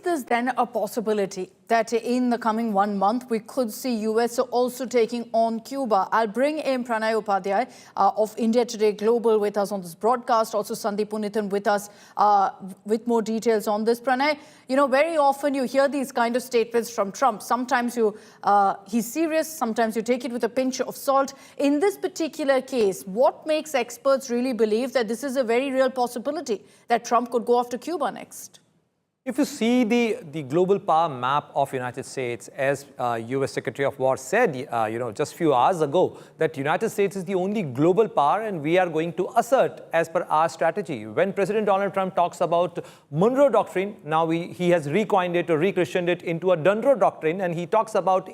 this then a possibility that in the coming 1 month we could see US also taking on Cuba? I'll bring in Pranay Upadhyay of India Today Global with us on this broadcast, also Sandeep Punithan with us with more details on this. Pranay, you know, very often you hear these kind of statements from Trump. Sometimes he's serious, sometimes you take it with a pinch of salt. In this particular case, what makes experts really believe that this is a very real possibility that Trump could go after Cuba next? If you see the global power map of United States, as US Secretary of War said, just a few hours ago, that United States is the only global power and we are going to assert as per our strategy. When President Donald Trump talks about Monroe Doctrine, now he has recoined it or rechristened it into a Dunro Doctrine, and he talks about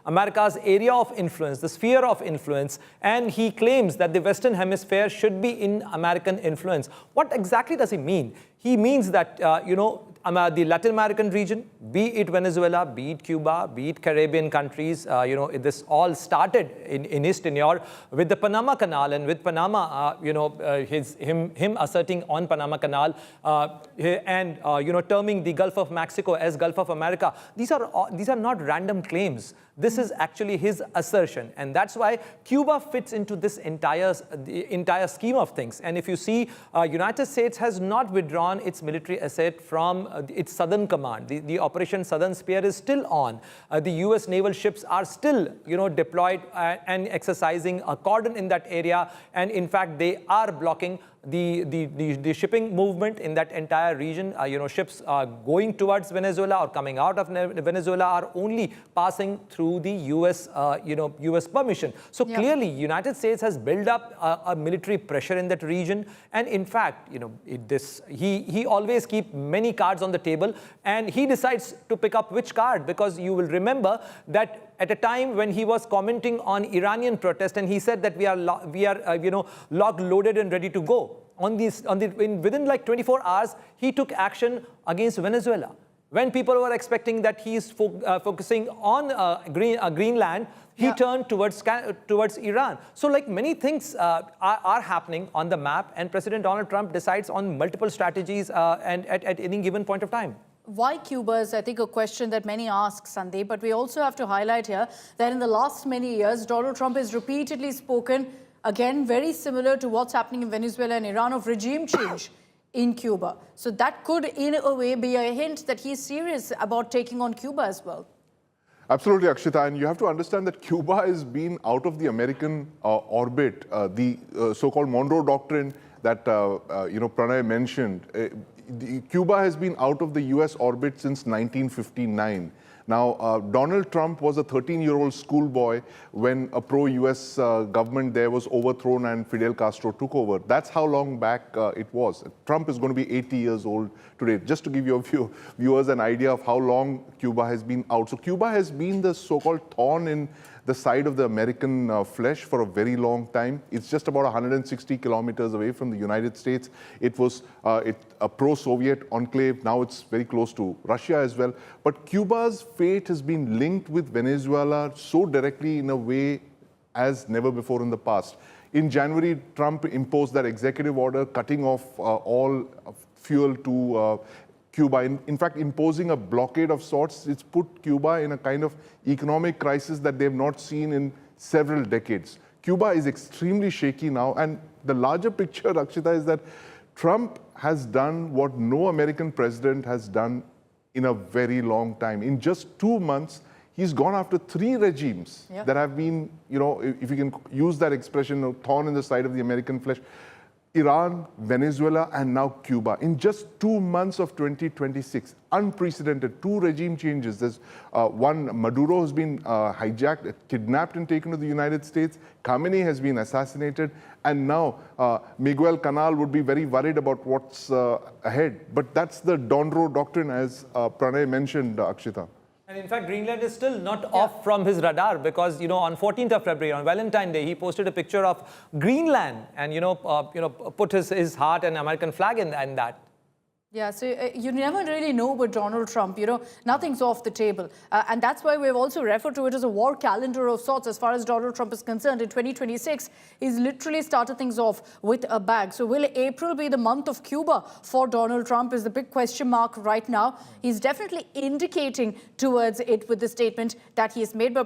America's area of influence, the sphere of influence, and he claims that the Western Hemisphere should be in American influence. What exactly does he mean? He means that, the Latin American region, be it Venezuela, be it Cuba, be it Caribbean countries, this all started in his tenure with the Panama Canal, and with Panama, him asserting on Panama Canal and terming the Gulf of Mexico as Gulf of America. These are not random claims. This is actually his assertion, and that's why Cuba fits into this entire scheme of things. And if you see, United States has not withdrawn its military asset from its southern command. The Operation Southern Spear is still on. The US naval ships are still, deployed and exercising a cordon in that area, and in fact, they are blocking the shipping movement in that entire region. Ships going towards Venezuela or coming out of Venezuela are only passing through the US permission. So clearly, United States has built up a military pressure in that region, and in fact, he always keeps many cards on the table, and he decides to pick up which card, because you will remember that at a time when he was commenting on Iranian protest, and he said that we are locked, loaded, and ready to go. Within like 24 hours, he took action against Venezuela. When people were expecting that he is focusing on Greenland, he turned towards Iran. So like many things are happening on the map, and President Donald Trump decides on multiple strategies and at any given point of time. Why Cuba is, I think, a question that many ask, Sandeep, but we also have to highlight here that in the last many years, Donald Trump has repeatedly spoken, again, very similar to what's happening in Venezuela and Iran, of regime change in Cuba. So that could, in a way, be a hint that he's serious about taking on Cuba as well. Absolutely, Akshita, and you have to understand that Cuba has been out of the American orbit. The so-called Monroe Doctrine that Pranay mentioned, Cuba has been out of the US orbit since 1959. Now, Donald Trump was a 13-year-old schoolboy when a pro-US government there was overthrown and Fidel Castro took over. That's how long back it was. Trump is going to be 80 years old today, just to give your viewers an idea of how long Cuba has been out. So Cuba has been the so-called thorn in the side of the American flesh for a very long time. It's just about 160 kilometers away from the United States. It was a pro-Soviet enclave. Now it's very close to Russia as well. But Cuba's fate has been linked with Venezuela so directly in a way as never before in the past. In January, Trump imposed that executive order cutting off all fuel to Cuba. In fact, imposing a blockade of sorts. It's put Cuba in a kind of economic crisis that they've not seen in several decades. Cuba is extremely shaky now, and the larger picture, Akshita, is that Trump has done what no American president has done in a very long time. In just 2 months, he's gone after 3 regimes that have been, if you can use that expression, a thorn in the side of the American flesh. Iran, Venezuela, and now Cuba. In just 2 months of 2026, unprecedented, 2 regime changes. There's one, Maduro has been hijacked, kidnapped and taken to the United States. Khamenei has been assassinated. And now Miguel Canal would be very worried about what's ahead. But that's the Dunro Doctrine, as Pranay mentioned, Akshita. And in fact, Greenland is still not off from his radar, because, on 14th of February, on Valentine's Day, he posted a picture of Greenland and, put his heart and American flag in that. Yeah, so you never really know with Donald Trump, nothing's off the table. And that's why we've also referred to it as a war calendar of sorts as far as Donald Trump is concerned. In 2026, he's literally started things off with a bang. So will April be the month of Cuba for Donald Trump is the big question mark right now. He's definitely indicating towards it with the statement that he has made. But